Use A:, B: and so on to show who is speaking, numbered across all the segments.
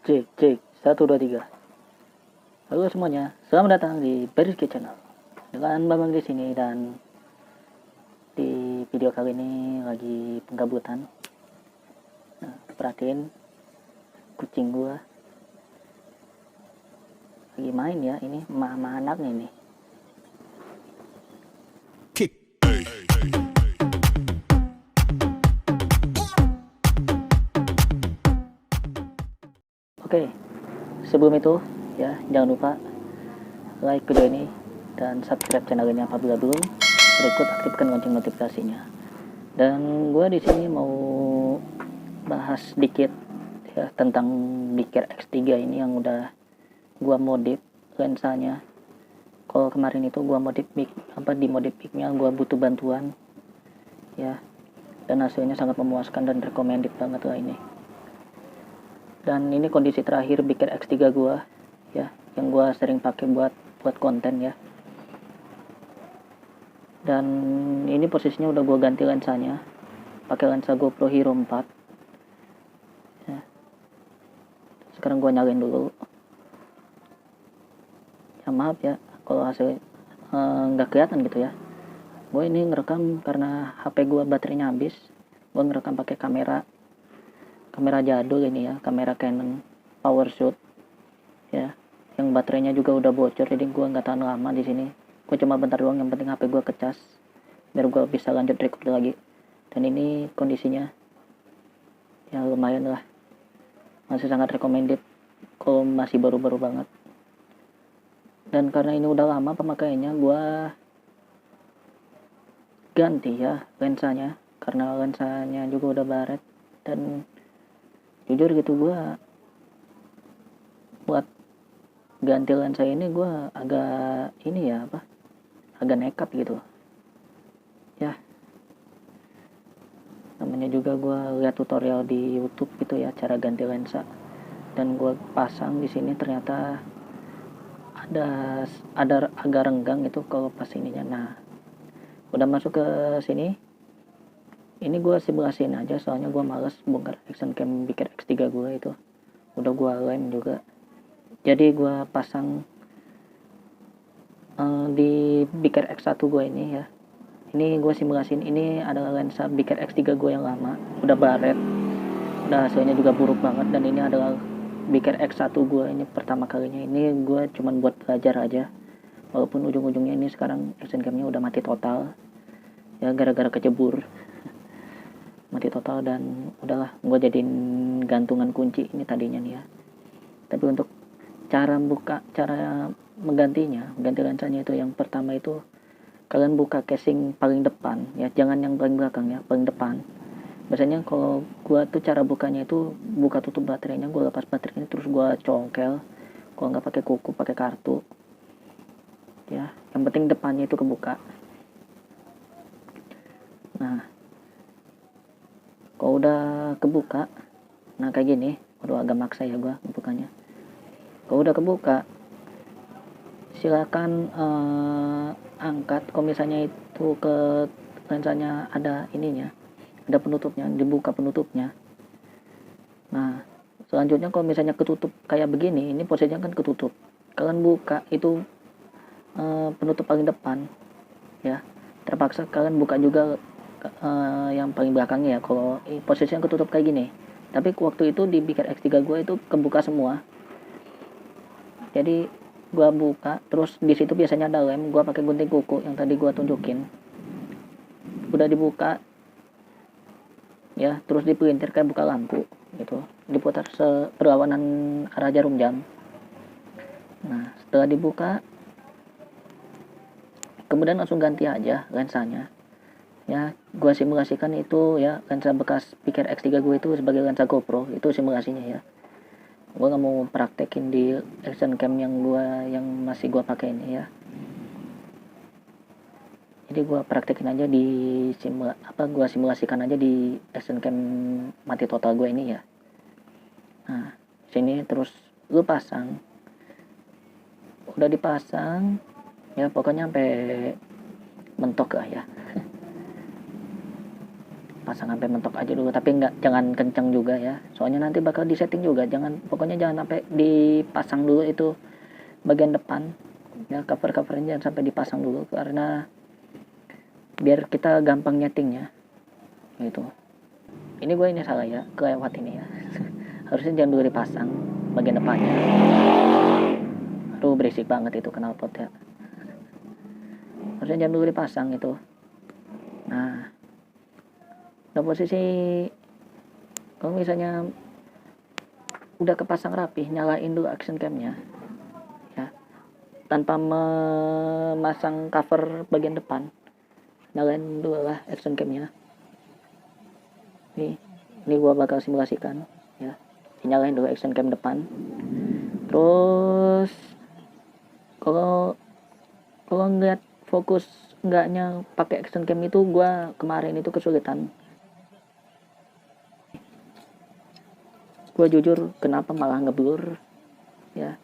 A: Cek, cek, 1, 2, 3. Halo semuanya, selamat datang di Beriski Channel. Dengan Bambang di sini, dan di video kali ini lagi penggabutan. Nah, perhatiin kucing gua lagi main ya, ini sama anaknya nih. Oke, sebelum itu ya jangan lupa like video ini dan subscribe channel ini apabila belum. Berikut aktifkan lonceng notifikasinya. Dan gue di sini mau bahas sedikit ya tentang Biker X3 ini yang udah gue modif lensanya. Kalau kemarin itu gue modif di modif mic-nya gue butuh bantuan ya, dan hasilnya sangat memuaskan dan recommended banget lah ini. Dan ini kondisi terakhir Biker X3 gue ya, yang gue sering pakai buat konten ya. Dan ini posisinya udah gue ganti lensanya pakai lensa GoPro Hero 4 ya. Sekarang gue nyalain dulu ya, maaf ya kalau hasil nggak kelihatan gitu ya. Gue ini ngerekam karena HP gue baterainya habis. Gue ngerekam pakai kamera jadul ini ya, kamera Canon PowerShoot ya, yang baterainya juga udah bocor, jadi gue nggak tahan lama di sini. Gue cuma bentar doang, yang penting HP gue kecas biar gue bisa lanjut record lagi. Dan ini kondisinya ya lumayan lah, masih sangat recommended kalau masih baru-baru banget. Dan karena ini udah lama pemakaiannya, gue ganti ya lensanya, karena lensanya juga udah baret. Dan jujur gitu, gue buat ganti lensa ini gue agak ini ya agak nekat gitu ya. Namanya juga gue lihat tutorial di YouTube gitu ya, cara ganti lensa, dan gue pasang di sini ternyata ada agak renggang itu kalau pas ininya. Nah, udah masuk ke sini, ini gue simulasiin aja soalnya gue males bongkar action cam Biker X3 gue itu, udah gue lem juga. Jadi gue pasang di Biker X1 gue ini ya. Ini gue simulasiin, ini adalah lensa Biker X3 gue yang lama, udah baret, udah hasilnya juga buruk banget. Dan ini adalah Biker X1 gue ini pertama kalinya. Ini gue cuman buat belajar aja, walaupun ujung-ujungnya ini sekarang action camnya udah mati total ya, gara-gara kecebur mati total. Dan udahlah, gue jadiin gantungan kunci ini tadinya nih ya. Tapi untuk cara menggantinya, ganti lensanya itu, yang pertama itu kalian buka casing paling depan ya, jangan yang paling belakang ya, paling depan. Biasanya kalau gue tuh cara bukanya itu buka tutup baterainya, gue lepas baterainya terus gue congkel. Kalau nggak pakai kuku, pakai kartu ya, yang penting depannya itu kebuka. Nah, kalau udah kebuka, nah kayak gini, udah agak maksa ya gue bukanya. Kalau udah kebuka, silakan angkat. Kalau misalnya itu ke lensanya ada ininya, ada penutupnya, dibuka penutupnya. Nah, selanjutnya kalau misalnya ketutup kayak begini, ini posisinya kan ketutup, kalian buka itu penutup paling depan ya. Terpaksa kalian buka juga yang paling belakangnya ya, kalau posisinya ketutup kayak gini. Tapi waktu itu di Biker X3 gue itu kebuka semua, jadi gue buka terus. Di situ biasanya ada lem, gue pakai gunting kuku yang tadi gue tunjukin. Udah dibuka ya, terus dipelintir kayak buka lampu gitu, diputar seberlawanan arah jarum jam. Nah, setelah dibuka, kemudian langsung ganti aja lensanya ya. Gue simulasikan itu ya, lensa bekas Biker X3 gue itu sebagai lensa GoPro, itu simulasinya ya. Gue nggak mau praktekin di action cam yang masih gue pakai ini ya. Jadi gue praktekin aja di gue simulasikan aja di action cam mati total gue ini ya. Nah, sini terus lu pasang, udah dipasang ya, pokoknya sampai mentok lah ya. pasang sampai mentok aja dulu, tapi jangan kenceng juga ya, soalnya nanti bakal disetting juga. Pokoknya jangan sampai dipasang dulu itu bagian depan ya, covernya jangan sampai dipasang dulu, karena biar kita gampang nyetingnya gitu. Ini gue ini salah ya, kelewat ini ya. Harusnya jangan dulu dipasang bagian depannya. Aduh, berisik banget itu knalpot ya. Harusnya jangan dulu dipasang itu. Nah, udah posisi kalau misalnya udah kepasang rapi, nyalain dulu action camnya ya, tanpa memasang cover bagian depan. Nyalain dulu lah action camnya. Ini gua bakal simulasikan ya. Nyalain dulu action cam depan. Terus kalau ngeliat fokus enggaknya pakai action cam itu, gua kemarin itu kesulitan. Gua jujur kenapa malah ngeblur ya.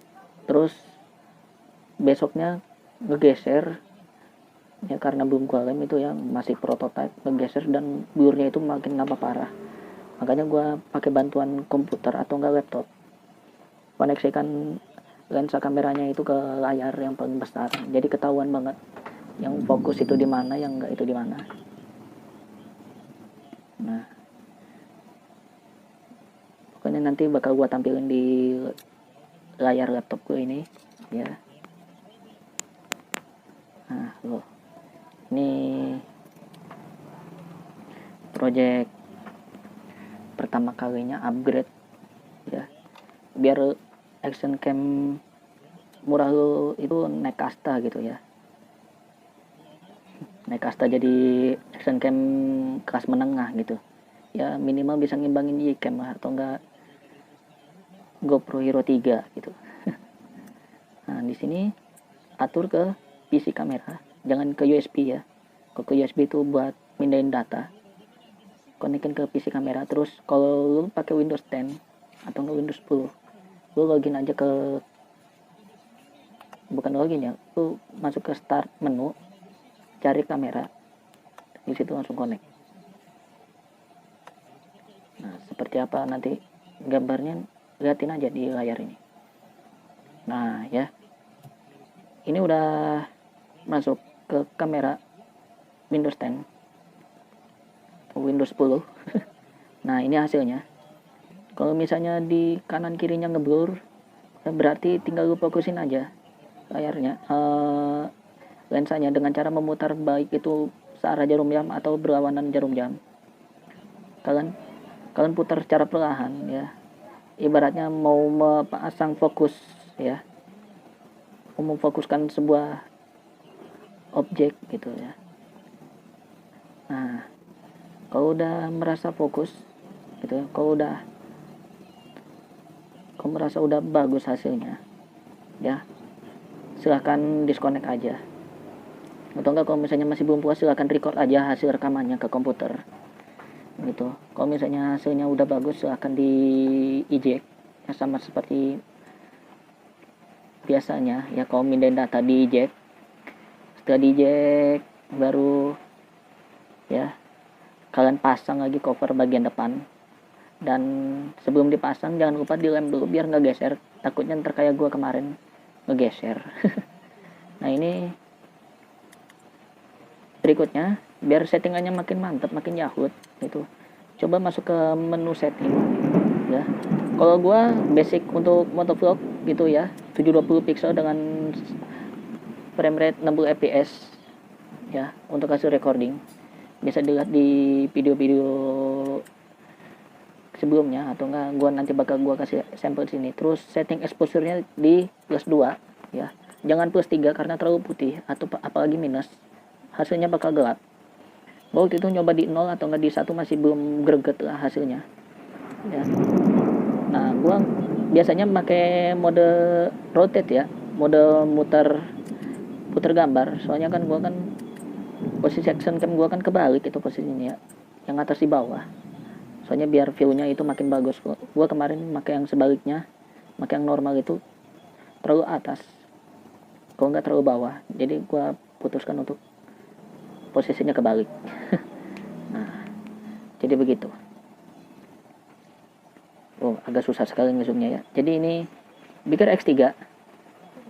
A: Terus besoknya ngegeser ya, karena belum gua lem itu yang masih prototype, ngegeser dan blurnya itu makin nambah parah. Makanya gua pakai bantuan komputer atau enggak laptop, koneksikan lensa kameranya itu ke layar yang paling besar, jadi ketahuan banget yang fokus itu di mana, yang enggak itu di mana. Nah, pokoknya nanti bakal gua tampilin di layar laptop gue ini ya. Nah, loh, ini project pertama kalinya upgrade ya, biar action cam murah lu itu naik kasta gitu ya, naik kasta jadi action cam kelas menengah gitu ya, minimal bisa ngimbangin Ycam lah, atau enggak GoPro Hero 3 gitu. Nah, di sini atur ke PC kamera, jangan ke USB ya. Kalau ke USB itu buat mindahin data, konekin ke PC kamera. Terus kalau lu pakai Windows 10 atau enggak Windows 10, lu login aja ke, bukan login ya, lu masuk ke start menu, cari kamera, di situ langsung connect. Nah, seperti apa nanti gambarnya, liatin aja di layar ini. Nah ya, ini udah masuk ke kamera Windows 10 atau Windows 10. Nah, ini hasilnya. Kalau misalnya di kanan kirinya ngeblur, berarti tinggal lu fokusin aja layarnya, lensanya, dengan cara memutar baik itu searah jarum jam atau berlawanan jarum jam. Kalian putar secara perlahan ya, ibaratnya mau memasang fokus ya, mau memfokuskan sebuah objek gitu ya. Nah, kalau udah merasa fokus gitu ya, kalau merasa udah bagus hasilnya ya, silahkan disconnect aja, atau enggak kalau misalnya masih belum puas, silahkan record aja hasil rekamannya ke komputer gitu. Kalau misalnya hasilnya udah bagus, silahkan di eject ya, sama seperti biasanya ya. Kalau mindahin data di eject, setelah di eject baru ya kalian pasang lagi cover bagian depan. Dan sebelum dipasang jangan lupa dilem dulu biar nggak geser, takutnya ntar kayak gue kemarin ngegeser. Nah, ini berikutnya, biar settingannya makin mantap, makin yahut itu, coba masuk ke menu setting ya. Kalau gua basic untuk motovlog gitu ya, 720 pixel dengan frame rate 60 fps ya, untuk hasil recording. Bisa dilihat di video-video sebelumnya, atau enggak nanti bakal gua kasih sampel sini. Terus setting exposure-nya di +2 ya, jangan +3 karena terlalu putih, atau apalagi minus, hasilnya bakal gelap. Waktu itu nyoba di 0 atau enggak di 1 masih belum greget lah hasilnya ya. Nah, gua biasanya pakai mode rotate ya, mode putar gambar, soalnya kan gua kan posisi action cam gua kan kebalik itu posisinya ya, yang atas di bawah, soalnya biar view-nya itu makin bagus. Gua kemarin pakai yang sebaliknya, pakai yang normal itu terlalu atas, kalau nggak terlalu bawah, jadi gua putuskan untuk posisinya kebalik. Nah, Jadi begitu. Oh, agak susah sekali ngezoomnya ya. Jadi ini Beaker X3,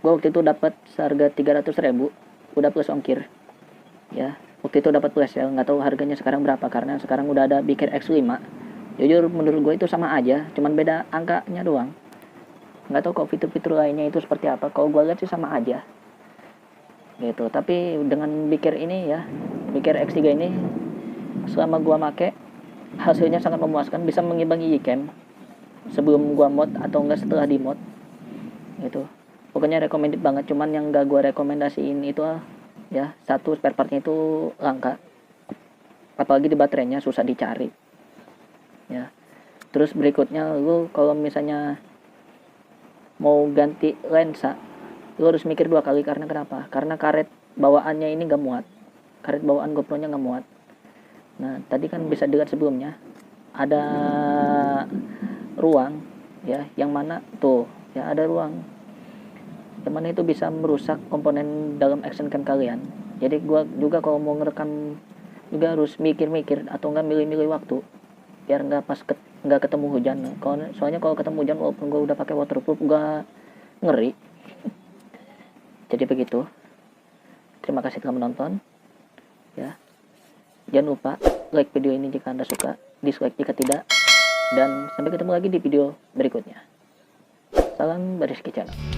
A: gue waktu itu dapat seharga 300.000, udah plus ongkir ya. Waktu itu dapat plus ya, nggak tahu harganya sekarang berapa karena sekarang udah ada Beaker X5. Jujur menurut gue itu sama aja, cuman beda angkanya doang. Nggak tahu kok fitur-fitur lainnya itu seperti apa. Kalau gue lihat sih sama aja gitu. Tapi dengan Beaker ini ya, Beaker X3 ini selama gue make hasilnya sangat memuaskan, bisa mengimbangi Gcam sebelum gua mod atau enggak setelah di mod gitu. Pokoknya recommended banget. Cuman yang gak gua rekomendasiin itu ya, satu, spare partnya itu langka, apalagi di baterainya susah dicari ya. Terus berikutnya, lu kalau misalnya mau ganti lensa, lu harus mikir 2 kali. Karena kenapa? Karena karet bawaannya ini gak muat, karet bawaan GoPro nya gak muat. Nah tadi kan bisa dilihat sebelumnya ada ruang ya, yang mana tuh ya, ada ruang yang mana itu bisa merusak komponen dalam action cam kalian. Jadi gua juga kalau mau ngerekam juga harus mikir-mikir atau enggak milih-milih waktu biar nggak nggak ketemu hujan. Soalnya kalau ketemu hujan walaupun gua udah pakai waterproof gua ngeri. Jadi begitu. Terima kasih telah menonton ya. Jangan lupa like video ini jika Anda suka, dislike jika tidak, dan sampai ketemu lagi di video berikutnya. Salam Bariski Channel.